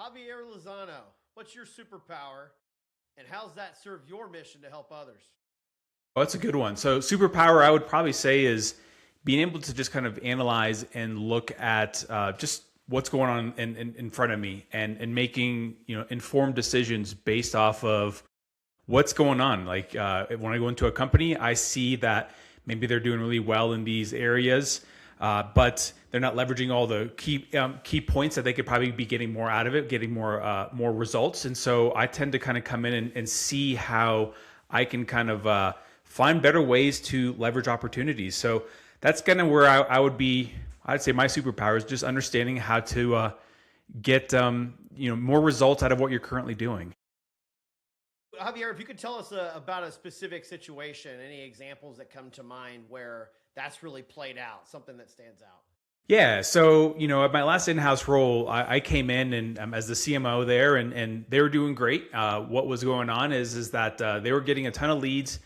Javier Lozano, what's your superpower and how's that serve your mission to help others? Oh, that's a good one. So superpower, I would probably say, is being able to just kind of analyze and look at just what's going on in front of me and making, informed decisions based off of what's going on. Like when I go into a company, I see that maybe they're doing really well in these areas, but they're not leveraging all the key points that they could probably be getting more out of it, getting more results. And so I tend to kind of come in and see how I can kind of find better ways to leverage opportunities. So that's kind of where I would be. I'd say my superpower is just understanding how to get more results out of what you're currently doing. Javier, if you could tell us about a specific situation, any examples that come to mind where that's really played out, something that stands out. Yeah, so at my last in-house role, I came in and as the CMO there, and they were doing great. What was going on is that they were getting a ton of leads.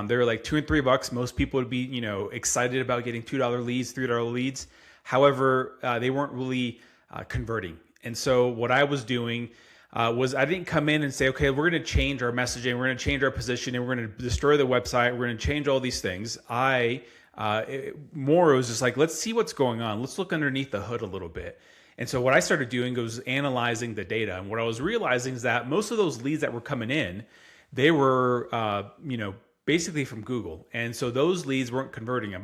They were like $2 and $3. Most people would be excited about getting $2 leads, $3 leads. However, they weren't really converting. And so what I was doing was I didn't come in and say, okay, we're going to change our messaging, we're going to change our positioning, we're going to destroy the website, we're going to change all these things. It was just like, let's see what's going on. Let's look underneath the hood a little bit. And so what I started doing was analyzing the data. And what I was realizing is that most of those leads that were coming in, they were, basically from Google. And so those leads weren't converting.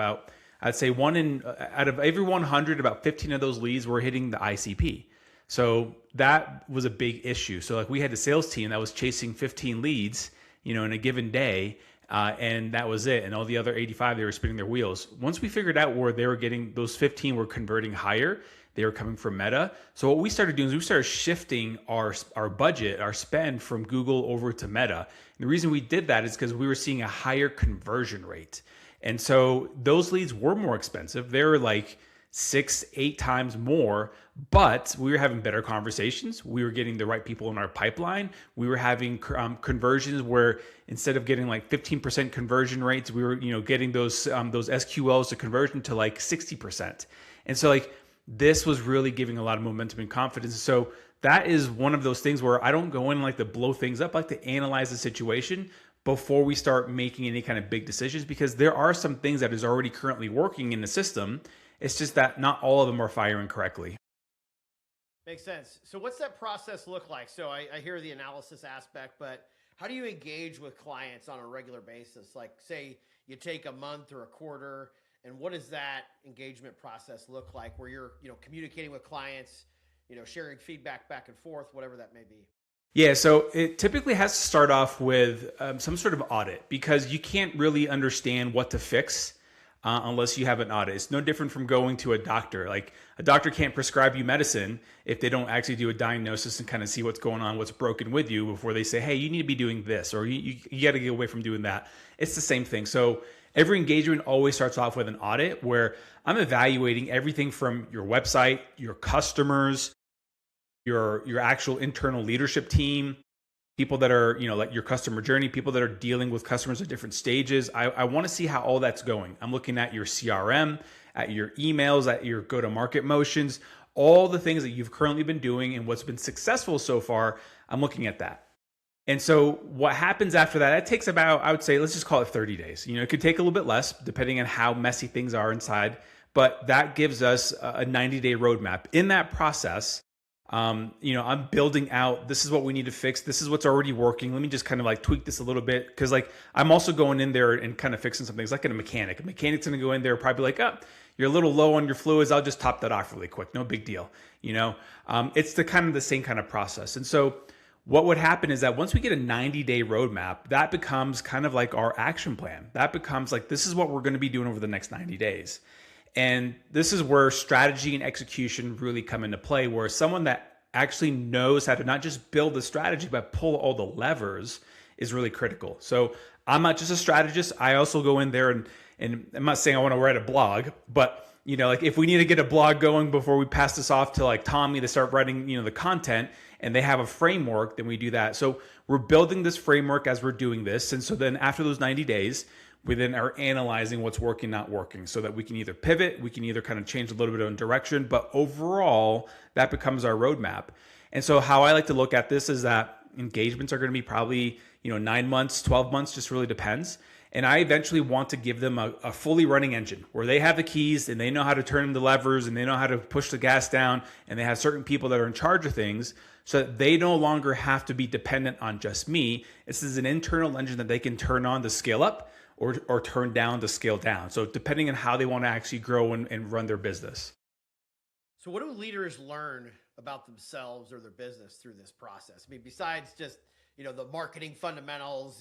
I'd say out of every 100, about 15 of those leads were hitting the ICP. So that was a big issue. So like we had a sales team that was chasing 15 leads, in a given day. And that was it. And all the other 85, they were spinning their wheels. Once we figured out where they were getting, those 15 were converting higher, they were coming from Meta. So what we started doing is we started shifting our budget, our spend from Google over to Meta. And the reason we did that is because we were seeing a higher conversion rate. And so those leads were more expensive. They were like 6-8 times more, but we were having better conversations. We were getting the right people in our pipeline. We were having conversions where instead of getting like 15% conversion rates, we were getting those SQLs to conversion to like 60%. And so like this was really giving a lot of momentum and confidence. So that is one of those things where I don't go in like to blow things up. I like to analyze the situation before we start making any kind of big decisions, because there are some things that is already currently working in the system. It's just that not all of them are firing correctly. Makes sense. So what's that process look like? So I hear the analysis aspect, but how do you engage with clients on a regular basis? Like say you take a month or a quarter, and what does that engagement process look like where you're, communicating with clients, sharing feedback back and forth, whatever that may be? Yeah, so it typically has to start off with some sort of audit, because you can't really understand what to fix unless you have an audit. It's no different from going to a doctor. Like a doctor can't prescribe you medicine if they don't actually do a diagnosis and kind of see what's going on, what's broken with you before they say, hey, you need to be doing this, or you got to get away from doing that. It's the same thing. So every engagement always starts off with an audit where I'm evaluating everything from your website, your customers, your actual internal leadership team, people that are, like your customer journey, people that are dealing with customers at different stages. I want to see how all that's going. I'm looking at your CRM, at your emails, at your go-to-market motions, all the things that you've currently been doing and what's been successful so far. I'm looking at that. And so what happens after that, it takes about, I would say, let's just call it 30 days. It could take a little bit less depending on how messy things are inside, but that gives us a 90-day roadmap. In that process, I'm building out, this is what we need to fix. This is what's already working. Let me just kind of like tweak this a little bit. Cause like, I'm also going in there and kind of fixing some things like in a mechanic. A mechanic's going to go in there, probably like, oh, you're a little low on your fluids. I'll just top that off really quick. No big deal. It's the same kind of process. And so what would happen is that once we get a 90-day roadmap, that becomes kind of like our action plan. That becomes like, this is what we're going to be doing over the next 90 days. And this is where strategy and execution really come into play, where someone that actually knows how to not just build the strategy, but pull all the levers is really critical. So I'm not just a strategist. I also go in there and I'm not saying I want to write a blog, but like if we need to get a blog going before we pass this off to like Tommy to start writing, the content, and they have a framework, then we do that. So we're building this framework as we're doing this. And so then after those 90 days, we then are analyzing what's working, not working, so that we can either pivot, we can either kind of change a little bit of direction, but overall, that becomes our roadmap. And so how I like to look at this is that engagements are going to be probably, 9 months, 12 months, just really depends. And I eventually want to give them a fully running engine where they have the keys and they know how to turn the levers and they know how to push the gas down, and they have certain people that are in charge of things so that they no longer have to be dependent on just me. This is an internal engine that they can turn on to scale up or turn down to scale down. So depending on how they want to actually grow and run their business. So what do leaders learn about themselves or their business through this process? I mean, besides just, the marketing fundamentals,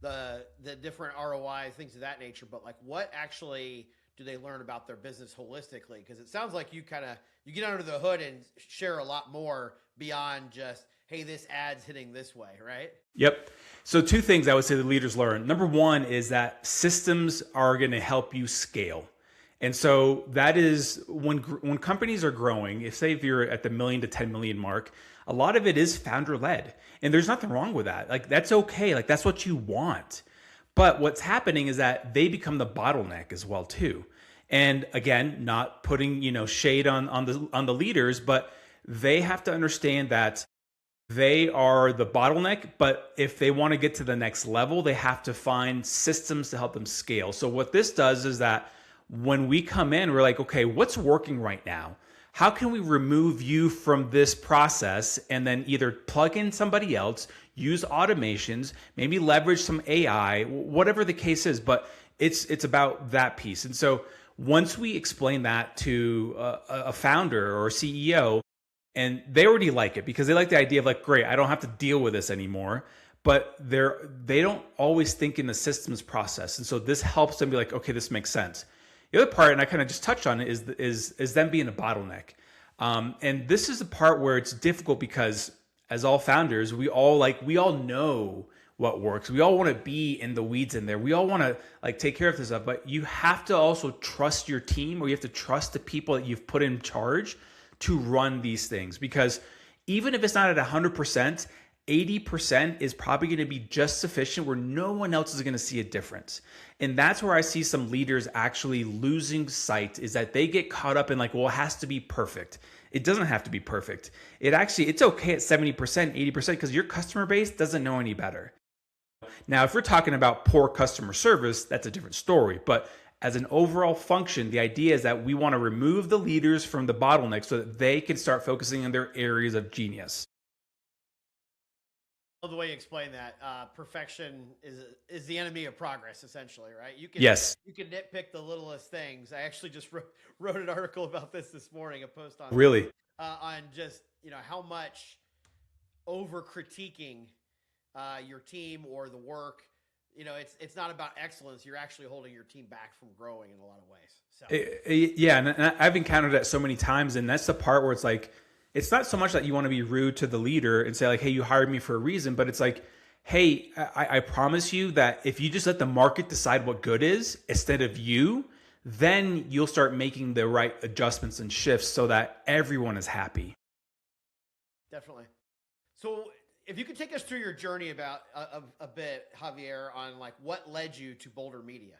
the different ROI, things of that nature, but like what actually do they learn about their business holistically? Because it sounds like you get under the hood and share a lot more beyond just, hey, this ad's hitting this way, right? Yep. So 2 things I would say the leaders learn. Number 1 is that systems are going to help you scale. And so that is when companies are growing, if you're at the million to 10 million mark, a lot of it is founder led. And there's nothing wrong with that. Like, that's okay. Like, that's what you want. But what's happening is that they become the bottleneck as well too. And again, not putting, shade on the leaders, but they have to understand that they are the bottleneck, but if they want to get to the next level, they have to find systems to help them scale. So what this does is that when we come in, we're like, okay, what's working right now? How can we remove you from this process and then either plug in somebody else, use automations, maybe leverage some AI, whatever the case is, but it's about that piece. And so once we explain that to a founder or a CEO, and they already like it because they like the idea of like, great, I don't have to deal with this anymore. But they don't always think in the systems process. And so this helps them be like, okay, this makes sense. The other part, and I kind of just touched on it, is them being a bottleneck. And this is the part where it's difficult because as all founders, we all know what works. We all want to be in the weeds in there. We all want to like take care of this stuff, but you have to also trust your team, or you have to trust the people that you've put in charge to run these things. Because even if it's not at 100%, 80% is probably going to be just sufficient where no one else is going to see a difference. And that's where I see some leaders actually losing sight, is that they get caught up in like, well, it has to be perfect. It doesn't have to be perfect. It's okay at 70%, 80% because your customer base doesn't know any better. Now, if we're talking about poor customer service, that's a different story. But as an overall function, the idea is that we want to remove the leaders from the bottleneck so that they can start focusing on their areas of genius. I love the way you explain that. Perfection is the enemy of progress, essentially, right? You can nitpick the littlest things. I actually just wrote an article about this morning, a post on just how much over critiquing your team or the work. It's not about excellence. You're actually holding your team back from growing in a lot of ways. So. Yeah, and I've encountered that so many times, and that's the part where it's like, it's not so much that you want to be rude to the leader and say like, hey, you hired me for a reason, but it's like, hey, I promise you that if you just let the market decide what good is instead of you, then you'll start making the right adjustments and shifts so that everyone is happy. Definitely. So if you could take us through your journey about a bit, Javier, on like what led you to Boulder Media.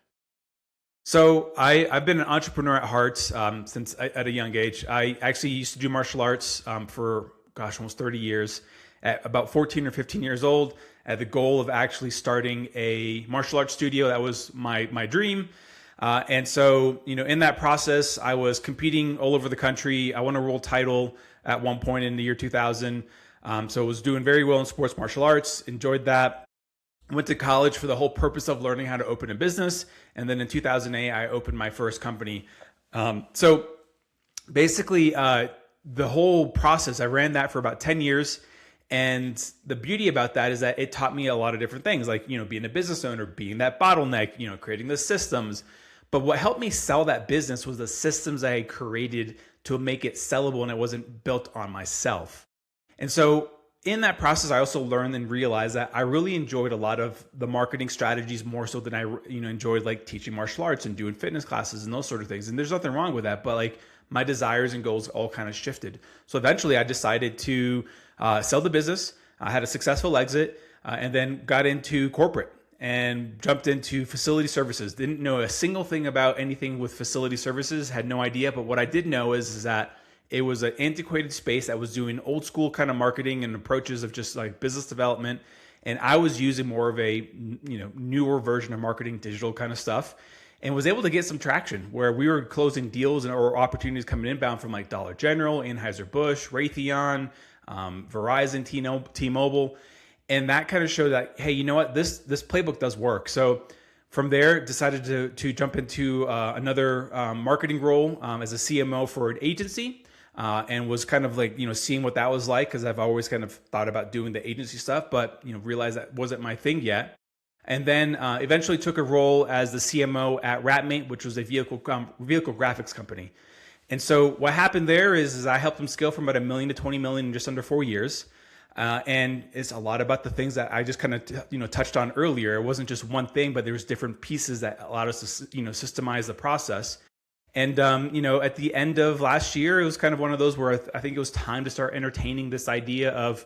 So I've been an entrepreneur at heart since at a young age. I actually used to do martial arts for, almost 30 years. At about 14 or 15 years old, I had the goal of actually starting a martial arts studio. That was my dream. And so, in that process, I was competing all over the country. I won a world title at one point in the year 2000. So I was doing very well in sports martial arts, enjoyed that. Went to college for the whole purpose of learning how to open a business. And then in 2008, I opened my first company. So basically, the whole process, I ran that for about 10 years. And the beauty about that is that it taught me a lot of different things, like, being a business owner, being that bottleneck, creating the systems. But what helped me sell that business was the systems I had created to make it sellable, and it wasn't built on myself. And so in that process, I also learned and realized that I really enjoyed a lot of the marketing strategies more so than I, enjoyed like teaching martial arts and doing fitness classes and those sort of things. And there's nothing wrong with that, but like my desires and goals all kind of shifted. So eventually I decided to sell the business. I had a successful exit and then got into corporate. and jumped into facility services. Didn't know a single thing about anything with facility services, had no idea. But what I did know is that it was an antiquated space that was doing old school kind of marketing and approaches of just like business development. And I was using more of a newer version of marketing, digital kind of stuff, and was able to get some traction where we were closing deals or opportunities coming inbound from like Dollar General, Anheuser-Busch, Raytheon, Verizon, T-Mobile. And that kind of showed that, hey, you know what, this playbook does work. So from there, decided to jump into another marketing role as a CMO for an agency, and was kind of like, seeing what that was like, because I've always kind of thought about doing the agency stuff, but realized that wasn't my thing yet. And then eventually took a role as the CMO at Ratmate, which was a vehicle graphics company. And so what happened there is I helped them scale from about $1 million to $20 million in just under 4 years. And it's a lot about the things that I just kind of touched on earlier. It wasn't just one thing, but there was different pieces that allowed us to systemize the process. And at the end of last year, it was kind of one of those where I think it was time to start entertaining this idea of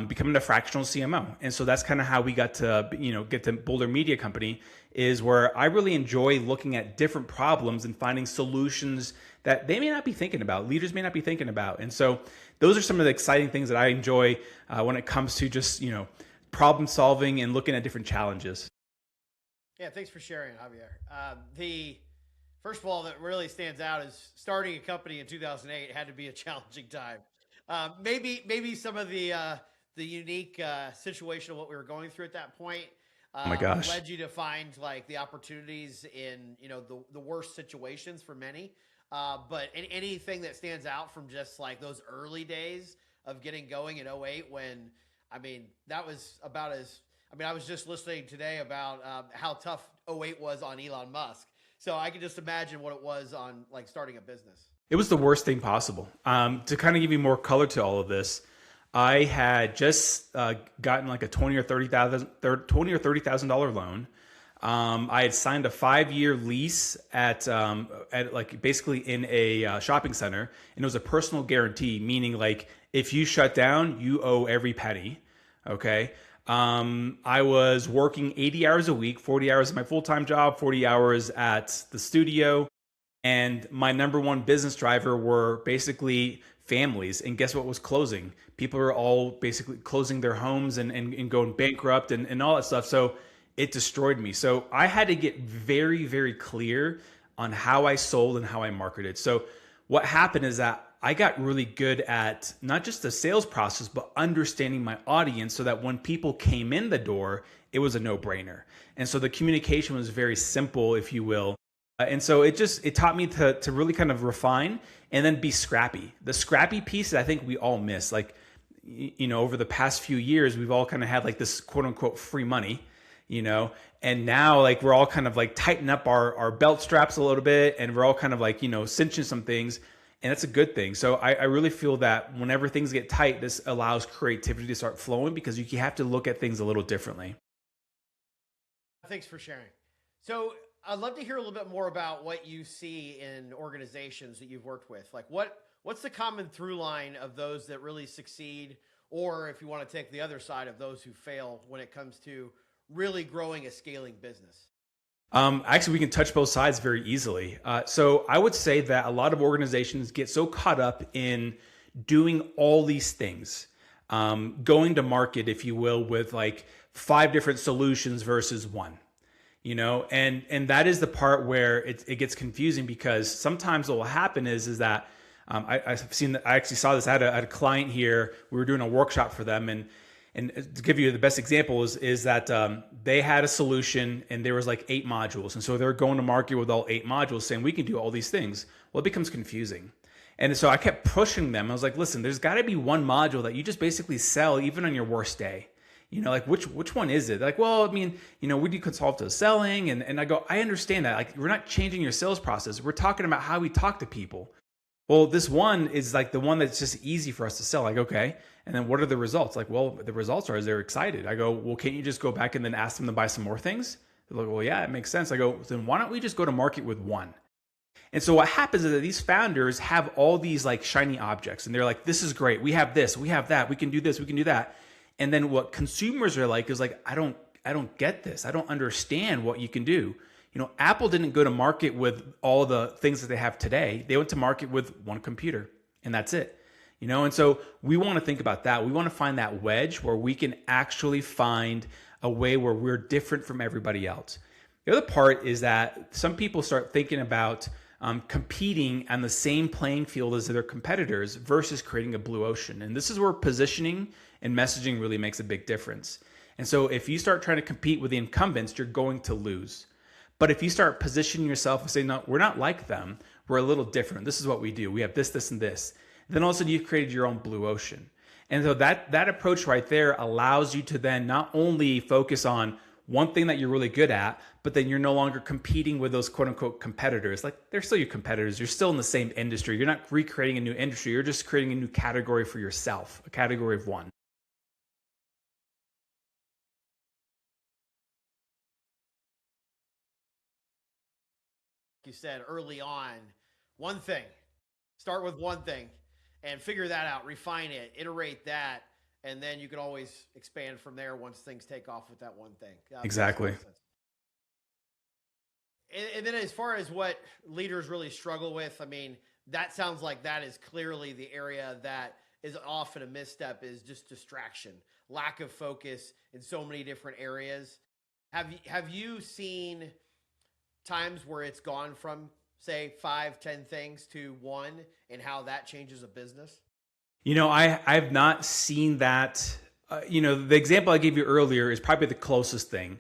becoming a fractional CMO. And so that's kind of how we got to get to Boulder Media Company, is where I really enjoy looking at different problems and finding solutions that they may not be thinking about, leaders may not be thinking about. And so those are some of the exciting things that I enjoy when it comes to just problem solving and looking at different challenges. Yeah, thanks for sharing, Javier. The first of all that really stands out is starting a company in 2008 had to be a challenging time. Maybe some of the unique situation of what we were going through at that point Oh my gosh. led you to find like the opportunities in the worst situations for many. But anything that stands out from just like those early days of getting going in '08, when that was about as I was just listening today about how tough '08 was on Elon Musk. So I can just imagine what it was on like starting a business. It was the worst thing possible. To kind of give you more color to all of this, I had just gotten like a $20,000 loan. I had signed a 5-year lease at like basically in a shopping center, and it was a personal guarantee, meaning like if you shut down, you owe every penny. Okay. I was working 80 hours a week, 40 hours at my full-time job, 40 hours at the studio. And my number one business driver were basically families. And guess what was closing? People are all basically closing their homes and going bankrupt and all that stuff. So it destroyed me. So I had to get very, very clear on how I sold and how I marketed. So what happened is that I got really good at not just the sales process, but understanding my audience so that when people came in the door, it was a no-brainer. And so the communication was very simple, if you will. And so it taught me to really kind of refine and then be scrappy. The scrappy piece that I think we all miss, like, over the past few years, we've all kind of had like this quote unquote free money, and now like we're all kind of like tightening up our belt straps a little bit, and we're all kind of like, cinching some things, and that's a good thing. So I really feel that whenever things get tight, this allows creativity to start flowing because you have to look at things a little differently. Thanks for sharing. So I'd love to hear a little bit more about what you see in organizations that you've worked with. Like what's the common through line of those that really succeed, or if you want to take the other side, of those who fail when it comes to really growing a scaling business? Actually, we can touch both sides very easily. So I would say that a lot of organizations get so caught up in doing all these things, going to market, if you will, with like 5 different solutions versus one. And that is the part where it gets confusing, because sometimes what will happen is that I actually saw this. I had a client here. We were doing a workshop for them, and to give you the best example is that they had a solution and there was like 8 modules, and so they're going to market with all 8 modules, saying we can do all these things. Well, it becomes confusing. And so I kept pushing them. I was like, listen, there's got to be one module that you just basically sell even on your worst day. Like which one is it? They're like, well, we do consultative selling. And I go, I understand that. Like, we're not changing your sales process. We're talking about how we talk to people. Well, this one is like the one that's just easy for us to sell. Like, okay. And then what are the results? Like, well, the results are they're excited. I go, well, can't you just go back and then ask them to buy some more things? They're like, well, yeah, it makes sense. I go, then why don't we just go to market with one? And so what happens is that these founders have all these like shiny objects, and they're like, this is great. We have this, we have that. We can do this, we can do that. And then what consumers are like is like, I don't don't get this. I don't understand what you can do. Apple didn't go to market with all the things that they have today. They went to market with one computer, and that's it. And so we want to think about that. We want to find that wedge where we can actually find a way where we're different from everybody else. The other part is that some people start thinking about competing on the same playing field as their competitors versus creating a blue ocean. And this is where positioning and messaging really makes a big difference. And so if you start trying to compete with the incumbents, you're going to lose. But if you start positioning yourself and say, no, we're not like them, we're a little different. This is what we do. We have this, this, and this. Then also you've created your own blue ocean. And so that approach right there allows you to then not only focus on one thing that you're really good at, but then you're no longer competing with those quote unquote competitors. Like, they're still your competitors. You're still in the same industry. You're not recreating a new industry. You're just creating a new category for yourself, a category of one. You said early on, one thing, start with one thing and figure that out, refine it, iterate that, and then you can always expand from there once things take off with that one thing. Exactly. And then as far as what leaders really struggle with, I mean, that sounds like that is clearly the area that is often a misstep, is just distraction, lack of focus in so many different areas. Have you seen times where it's gone from, say, 5, 10 things to one, and how that changes a business? I've not seen that. The example I gave you earlier is probably the closest thing.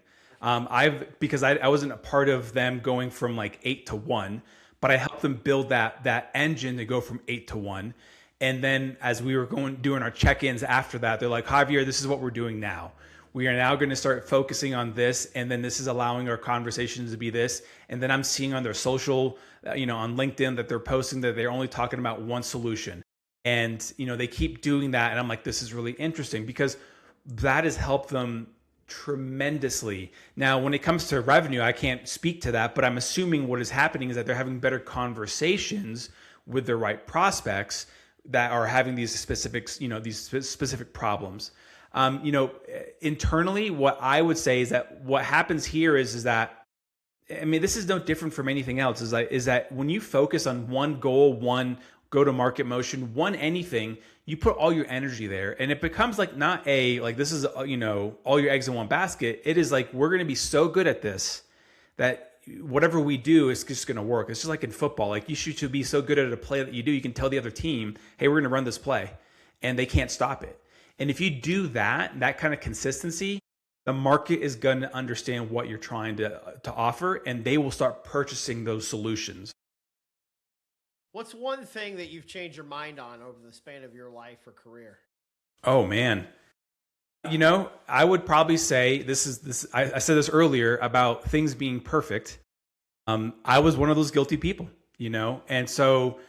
Because I wasn't a part of them going from like 8 to 1, but I helped them build that engine to go from 8 to 1. And then as we were doing our check-ins after that, they're like, Javier, this is what we're doing now. We are now going to start focusing on this, and then this is allowing our conversations to be this. And then I'm seeing on their social, on LinkedIn, that they're posting that they're only talking about one solution. And, they keep doing that. And I'm like, this is really interesting, because that has helped them tremendously. Now, when it comes to revenue, I can't speak to that, but I'm assuming what is happening is that they're having better conversations with their right prospects that are having these specifics, these specific problems. Internally, what I would say is that what happens here is that, I mean, this is no different from anything else, is that when you focus on one goal, one go-to-market motion, one anything, you put all your energy there, and it becomes like not this is, all your eggs in one basket. It is like, we're going to be so good at this that whatever we do is just going to work. It's just like in football. Like, you should be so good at a play that you do, you can tell the other team, hey, we're going to run this play, and they can't stop it. And if you do that kind of consistency, the market is going to understand what you're trying to offer, and they will start purchasing those solutions. What's one thing that you've changed your mind on over the span of your life or career? Oh, man. I would probably say I said this earlier about things being perfect. I was one of those guilty people, and so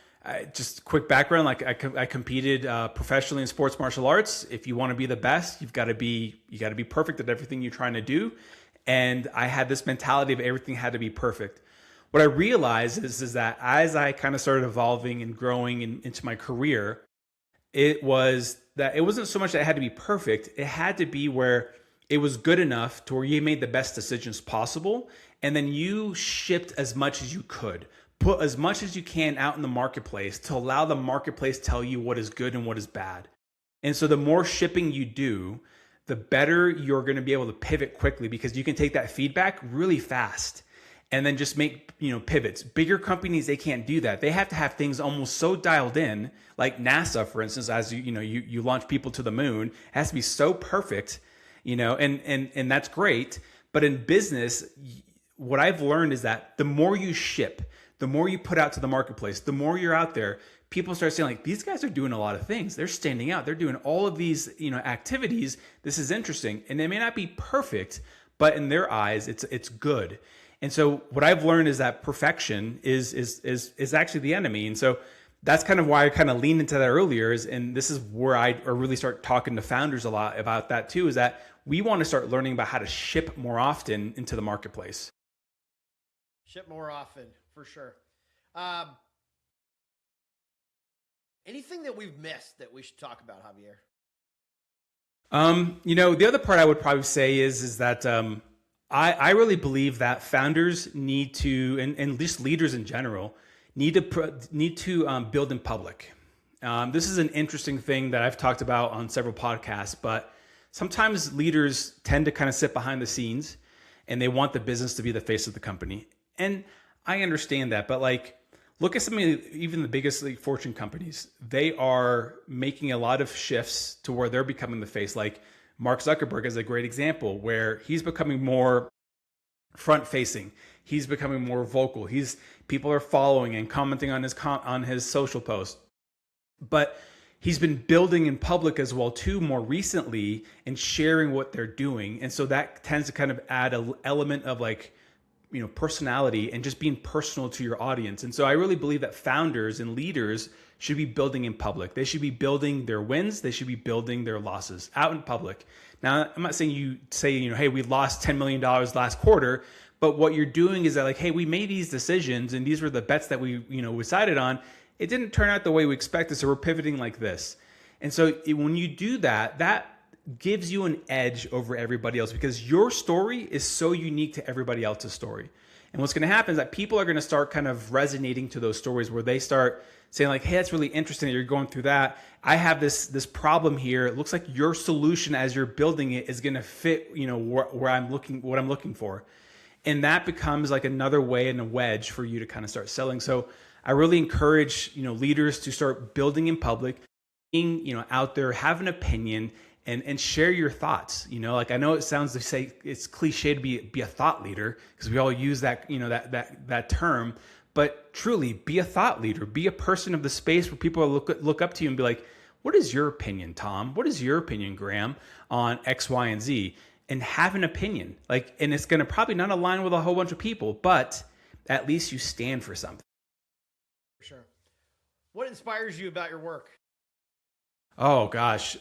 just quick background, like I competed professionally in sports martial arts. If you want to be the best, you got to be perfect at everything you're trying to do. And I had this mentality of everything had to be perfect. What I realized is that as I kind of started evolving and growing into my career, it wasn't so much that it had to be perfect. It had to be where it was good enough to where you made the best decisions possible. And then you shipped as much as you could. Put as much as you can out in the marketplace to allow the marketplace to tell you what is good and what is bad. And so the more shipping you do, the better you're going to be able to pivot quickly, because you can take that feedback really fast and then just make, pivots. Bigger companies, they can't do that. They have to have things almost so dialed in, like NASA, for instance, as you launch people to the moon, it has to be so perfect, and that's great. But in business, what I've learned is that the more you ship, the more you put out to the marketplace, the more you're out there, people start saying, like, these guys are doing a lot of things. They're standing out. They're doing all of these, activities. This is interesting. And they may not be perfect, but in their eyes, it's good. And so what I've learned is that perfection is actually the enemy. And so that's kind of why I kind of leaned into that earlier, and this is where I really start talking to founders a lot about that too, is that we want to start learning about how to ship more often into the marketplace. Ship more often, for sure. Anything that we've missed that we should talk about, Javier? The other part I would probably say is that I really believe that founders need to, and just leaders in general, need to build in public. This is an interesting thing that I've talked about on several podcasts, but sometimes leaders tend to kind of sit behind the scenes and they want the business to be the face of the company. And I understand that, but like, look at some of even the biggest like Fortune companies. They are making a lot of shifts to where they're becoming the face. Like Mark Zuckerberg is a great example where he's becoming more front facing. He's becoming more vocal. People are following and commenting on his social posts. But he's been building in public as well too more recently and sharing what they're doing. And so that tends to kind of add an element of like, personality and just being personal to your audience. And so I really believe that founders and leaders should be building in public. They should be building their wins. They should be building their losses out in public. Now, I'm not saying you say, hey, we lost $10 million last quarter, but what you're doing is that like, hey, we made these decisions and these were the bets that we decided on. It didn't turn out the way we expected, so we're pivoting like this. And so when you do that, that gives you an edge over everybody else because your story is so unique to everybody else's story. And what's going to happen is that people are going to start kind of resonating to those stories where they start saying like, hey, that's really interesting that you're going through that. I have this problem here. It looks like your solution as you're building it is going to fit, what I'm looking for. And that becomes like another way and a wedge for you to kind of start selling. So I really encourage, leaders to start building in public, being, out there, have an opinion, and share your thoughts. Like I know it sounds to say it's cliche to be a thought leader because we all use that, that term, but truly be a thought leader, be a person of the space where people look up to you and be like, what is your opinion, Tom? What is your opinion, Graham, on X, Y, and Z? And have an opinion. And it's going to probably not align with a whole bunch of people, but at least you stand for something. For sure. What inspires you about your work? Oh gosh.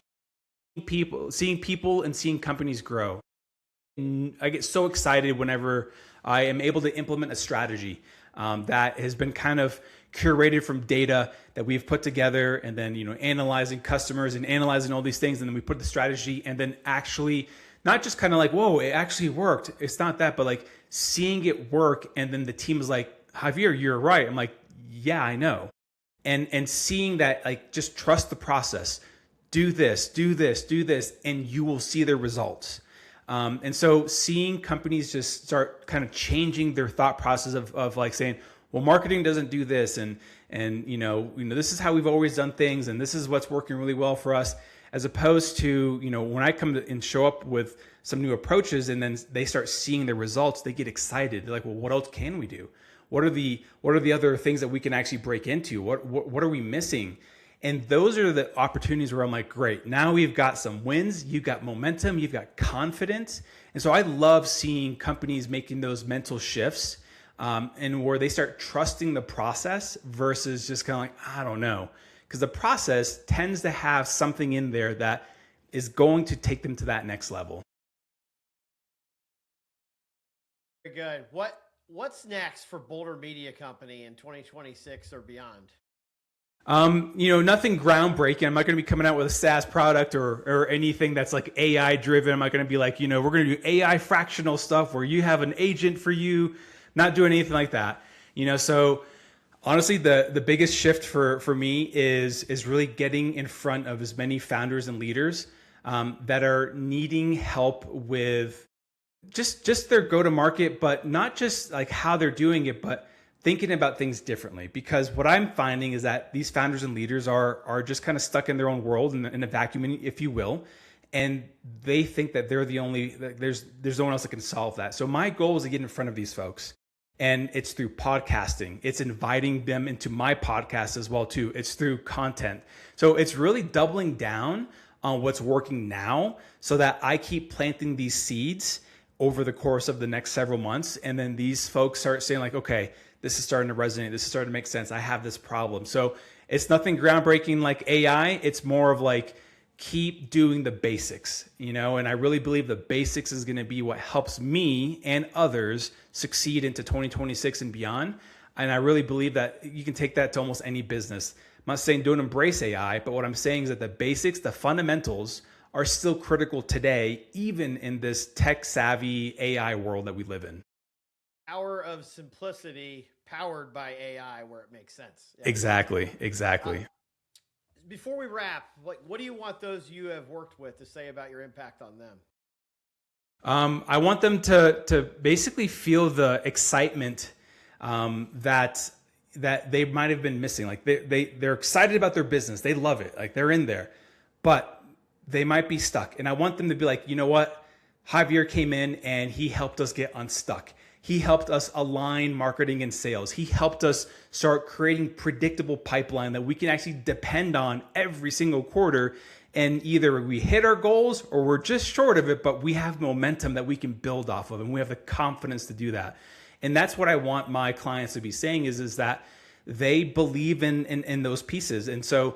Seeing people and seeing companies grow. And I get so excited whenever I am able to implement a strategy that has been kind of curated from data that we've put together and then, analyzing customers and analyzing all these things. And then we put the strategy and then actually not just kind of like, whoa, it actually worked. It's not that, but like seeing it work. And then the team is like, Javier, you're right. I'm like, yeah, I know. And seeing that, like, just trust the process. Do this, and you will see the results. And so seeing companies just start kind of changing their thought process of like saying, well, marketing doesn't do this. And this is how we've always done things. And this is what's working really well for us, as opposed to, when I come and show up with some new approaches and then they start seeing the results, they get excited. They're like, well, what else can we do? What are the other things that we can actually break into? What are we missing? And those are the opportunities where I'm like, great, now we've got some wins, you've got momentum, you've got confidence. And so I love seeing companies making those mental shifts and where they start trusting the process versus just kind of like, I don't know. Because the process tends to have something in there that is going to take them to that next level. Very good. What's next for Boulder Media Company in 2026 or beyond? Nothing groundbreaking. I'm not going to be coming out with a SaaS product or anything that's like AI driven. I'm not going to be like, we're going to do AI fractional stuff where you have an agent for you, not doing anything like that. So honestly, the biggest shift for me is really getting in front of as many founders and leaders that are needing help with just their go-to-market, but not just like how they're doing it, but thinking about things differently. Because what I'm finding is that these founders and leaders are just kind of stuck in their own world in a vacuum, if you will, and they think that they're the only, there's no one else that can solve that. So my goal is to get in front of these folks. And it's through podcasting. It's inviting them into my podcast as well too. It's through content. So it's really doubling down on what's working now so that I keep planting these seeds over the course of the next several months. And then these folks start saying like, okay, this is starting to resonate. This is starting to make sense. I have this problem. So it's nothing groundbreaking like AI. It's more of like, keep doing the basics, and I really believe the basics is going to be what helps me and others succeed into 2026 and beyond. And I really believe that you can take that to almost any business. I'm not saying don't embrace AI, but what I'm saying is that the basics, the fundamentals are still critical today, even in this tech savvy AI world that we live in. Power of simplicity powered by AI where it makes sense. Yeah. Exactly. Before we wrap, what do you want those you have worked with to say about your impact on them? I want them to basically feel the excitement that they might have been missing. Like they're excited about their business, they love it, like they're in there, but they might be stuck. And I want them to be like, you know what, Javier came in and he helped us get unstuck. He helped us align marketing and sales. He helped us start creating predictable pipeline that we can actually depend on every single quarter. And either we hit our goals or we're just short of it, but we have momentum that we can build off of, and we have the confidence to do that. And that's what I want my clients to be saying is that they believe in those pieces. And so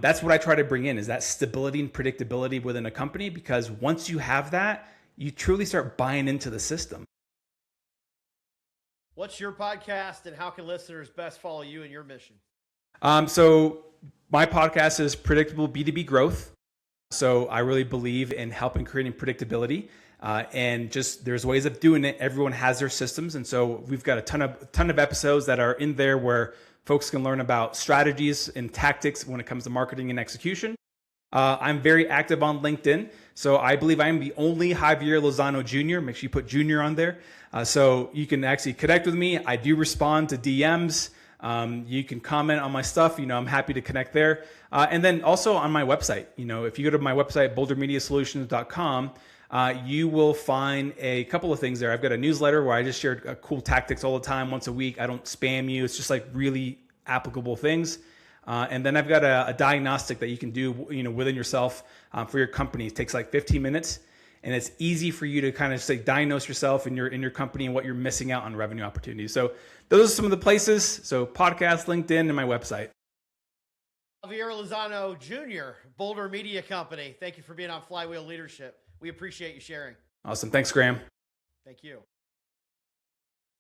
that's what I try to bring in, is that stability and predictability within a company, because once you have that, you truly start buying into the system. What's your podcast, and how can listeners best follow you and your mission? So my podcast is Predictable B2B Growth. So I really believe in helping creating predictability, and just there's ways of doing it. Everyone has their systems, and so we've got a ton of episodes that are in there where folks can learn about strategies and tactics when it comes to marketing and execution. I'm very active on LinkedIn, so I believe I'm the only Javier Lozano Jr. Make sure you put Jr. on there, so you can actually connect with me. I do respond to DMs. You can comment on my stuff. I'm happy to connect there. And then also on my website, if you go to my website, bouldermediasolutions.com, you will find a couple of things there. I've got a newsletter where I just share cool tactics all the time, once a week. I don't spam you. It's just like really applicable things. And then I've got a diagnostic that you can do, within yourself, for your company. It takes like 15 minutes, and it's easy for you to kind of say, diagnose yourself in your company and what you're missing out on revenue opportunities. So those are some of the places. So podcast, LinkedIn, and my website. Javier Lozano Jr., Boulder Media Company. Thank you for being on Flywheel Leadership. We appreciate you sharing. Awesome. Thanks, Graham. Thank you.